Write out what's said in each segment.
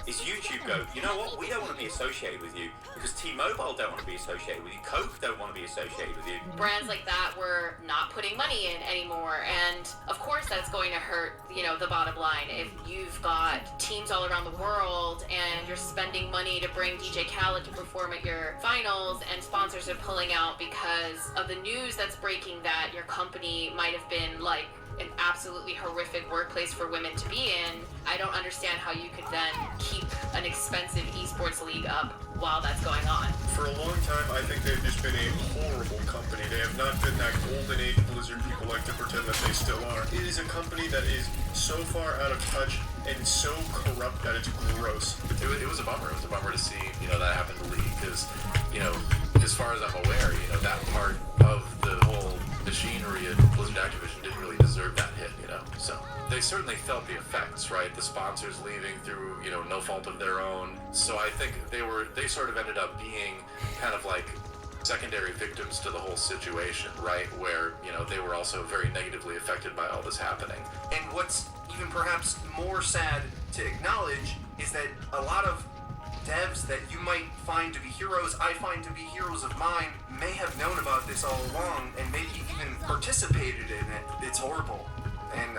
is YouTube go, you know what, we don't want to be associated with you because T-Mobile don't want to be associated with you, Coke don't want to be associated with you. Brands like that were not putting money in anymore, and of course that's going to hurt, the bottom line. If you've got teams all around the world and you're spending money to bring DJ Khaled to perform at your finals and sponsors are pulling out because of the news that's breaking that your company might have been like an absolutely horrific workplace for women to be in, I don't understand how you could then keep an expensive esports league up while that's going on. For a long time, I think they've just been a horrible company. They have not been that golden age Blizzard people like to pretend that they still are. It is a company that is so far out of touch and so corrupt that it's gross. It was a bummer. It was a bummer to see, that happen in the league because, as far as I'm aware, that part of the whole machinery at Blizzard Activision didn't really deserve that hit, So they certainly felt the effects, right? The sponsors leaving through, no fault of their own. So I think they sort of ended up being kind of like secondary victims to the whole situation, right? Where, they were also very negatively affected by all this happening. And what's even perhaps more sad to acknowledge is that a lot of devs that you might find to be heroes, I find to be heroes of mine, may have known about this all along and maybe even participated in it. It's horrible. And,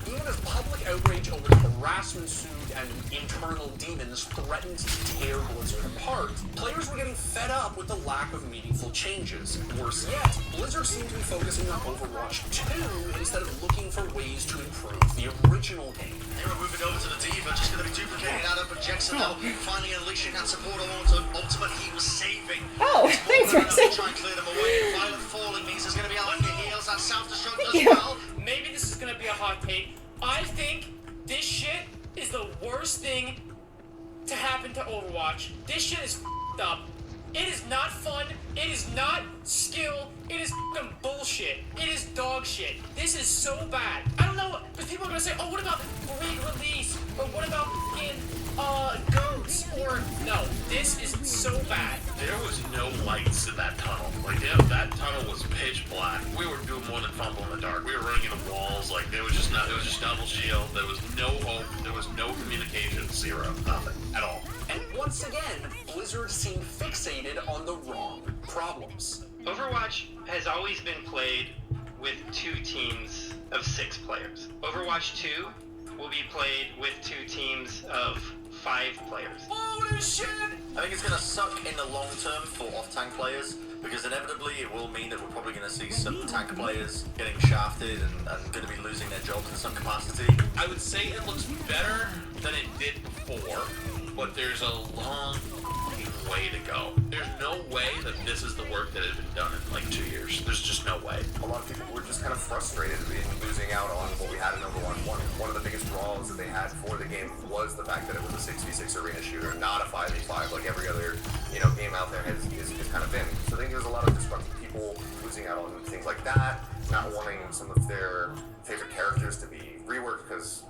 Even as public outrage over the harassment suit and internal demons threatened to tear Blizzard apart, players were getting fed up with the lack of meaningful changes. Worse yet, Blizzard seemed to be focusing on Overwatch 2 instead of looking for ways to improve the original game. They were moving over to the D.Va, just going to be duplicating that up at Jackson now, finally unleashing that support on Ultimate he was saving. Oh, thanks, Roxy. Try and clear them away. Violent falling means there's going to be a lot of heals and self-destruct as well. Maybe this is going to be a hot take. I think this shit is the worst thing to happen to Overwatch. This shit is f***ed up. It is not fun. It is not skill. It is f***ing bullshit. It is dog shit. This is so bad. I don't know, because people are going to say, oh, what about Big Release? Or what about f***ing Goats? Or, no, this is so bad. There was no lights in that tunnel. That tunnel was pitch black. We were doing more than fumble in the dark. We were running into walls. It was just double shield. There was no hope. There was no communication. Zero. Nothing. At all. And once again, Blizzard seemed fixated on the wrong problems. Overwatch has always been played with 2 teams of 6 players. Overwatch 2 will be played with 2 teams of 5 players. Holy shit! I think it's going to suck in the long term for off-tank players because inevitably it will mean that we're probably going to see some tank players getting shafted and going to be losing their jobs in some capacity. I would say it looks better than it did before, but there's a long way to go. There's no way that this is the work that has been done in 2 years. There's just no way. A lot of people were just kind of frustrated in losing out on what we had in Overwatch 1. One of the biggest draws that they had for the game was the fact that it was a 6v6 arena shooter, not a 5v5 like every other game out there has kind of been. So I think there's a lot of disgruntled people losing out on things like that, not wanting some of their favorite characters to be reworked because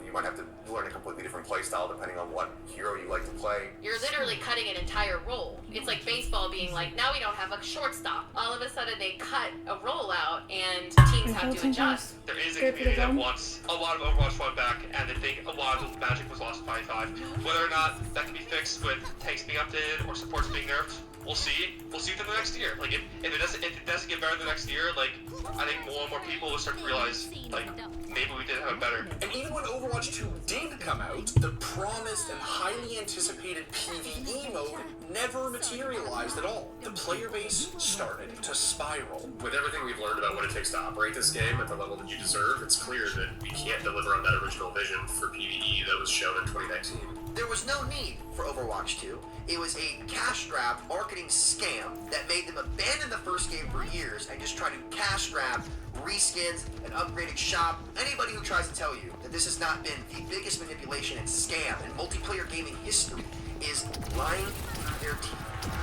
you might have to learn a completely different play style depending on what hero you like to play. You're literally cutting an entire role. It's like baseball being like, now we don't have a shortstop. All of a sudden they cut a role out and teams have to adjust. There is a community that wants a lot of Overwatch 1 back, and they think a lot of Magic was lost by 5. Whether or not that can be fixed with tanks being updated or supports being nerfed, we'll see. We'll see through the next year. If it doesn't get better the next year, I think more and more people will start to realize, maybe we did have it better. And even when Overwatch 2 did come out, the promised and highly anticipated PvE mode never materialized at all. The player base started to spiral. With everything we've learned about what it takes to operate this game at the level that you deserve, it's clear that we can't deliver on that original vision for PvE that was shown in 2019. There was no need for Overwatch 2. It was a cash grab marketing scam that made them abandon the first game for years and just try to cash grab reskins and upgraded shop. Anybody who tries to tell you that this has not been the biggest manipulation and scam in multiplayer gaming history is lying through their teeth.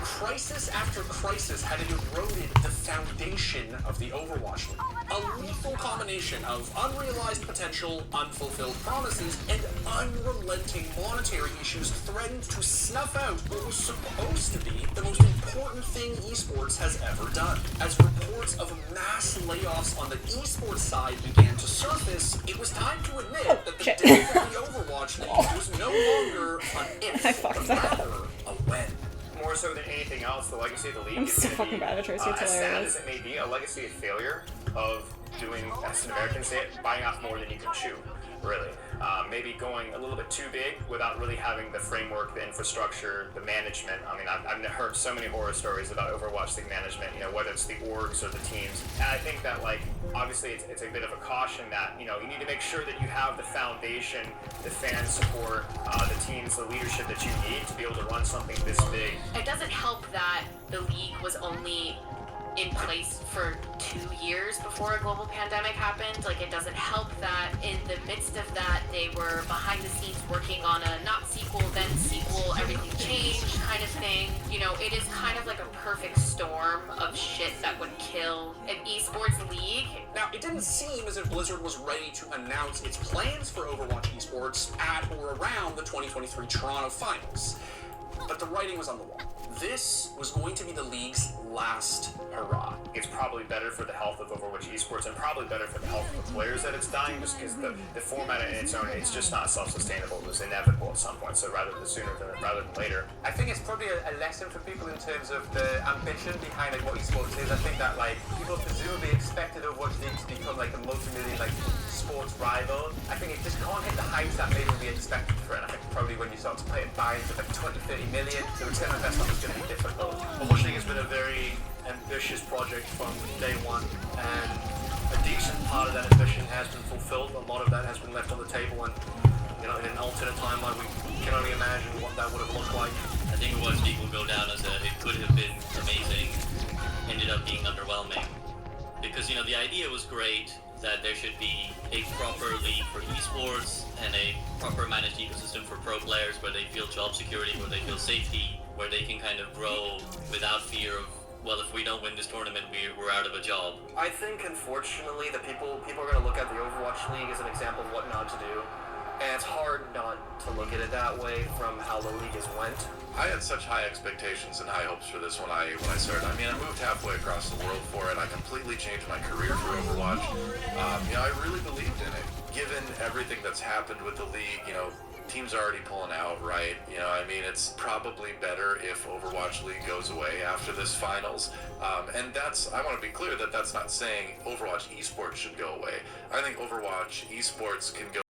Crisis after crisis had eroded the foundation of the Overwatch League. A lethal combination of unrealized potential, unfulfilled promises, and unrelenting monetary issues threatened to snuff out what was supposed to be the most important thing esports has ever done. As reports of mass layoffs on the esports side began to surface, it was time to admit that the shit. day for the Overwatch League was no longer an if, I fucked but that up. rather a when. More so than anything else, the legacy of the league I'm is so gonna fucking be, bad at Tracer, it's as sad hilarious. as it may be, a legacy of failure of doing, as an American say it, biting off more than you can chew, really. Maybe going a little bit too big without really having the framework, the infrastructure, the management. I mean, I've heard so many horror stories about Overwatch League management, you know, whether it's the orgs or the teams. And I think that, like, obviously it's a bit of a caution that, you know, you need to make sure that you have the foundation, the fan support, the teams, the leadership that you need to be able to run something this big. It doesn't help that the league was only in place for 2 years before a global pandemic happened. Like, it doesn't help that in the midst of that they were behind the scenes working on a not sequel then sequel, everything changed kind of thing. You know, it is kind of like a perfect storm of shit that would kill an esports league. Now, it didn't seem as if Blizzard was ready to announce its plans for Overwatch esports at or around the 2023 Toronto Finals. But the writing was on the wall. This was going to be the league's last hurrah. It's probably better for the health of Overwatch esports and probably better for the health of the players that it's dying, just because the format in its own, it's just not self-sustainable. It was inevitable at some point, so rather than later. I think it's probably a lesson for people in terms of the ambition behind like what esports is. I think that like people presumably expected Overwatch League to become like a multi-million like sports rival. I think it just can't hit the heights that maybe we expected for it. I think probably when you start to play it buy into like 20, 30 million, the return on investment is going to be difficult. Overwatch League has been a very ambitious project from day one, and a decent part of that ambition has been fulfilled. A lot of that has been left on the table, and you know, in an alternate timeline, we can only imagine what that would have looked like. I think Overwatch League will go down as it could have been amazing, ended up being underwhelming. Because, you know, the idea was great that there should be a proper league for esports and a proper managed ecosystem for pro players where they feel job security, where they feel safety, where they can kind of grow without fear of, well, if we don't win this tournament, we're out of a job. I think, unfortunately, that people are going to look at the Overwatch League as an example of what not to do. And it's hard not to look at it that way from how the league has went. I had such high expectations and high hopes for this when I started. I mean, I moved halfway across the world for it. I completely changed my career for Overwatch. You know, I really believed in it. Given everything that's happened with the league, you know, teams are already pulling out, right? You know, I mean, it's probably better if Overwatch League goes away after this finals. And I want to be clear that that's not saying Overwatch esports should go away. I think Overwatch esports can go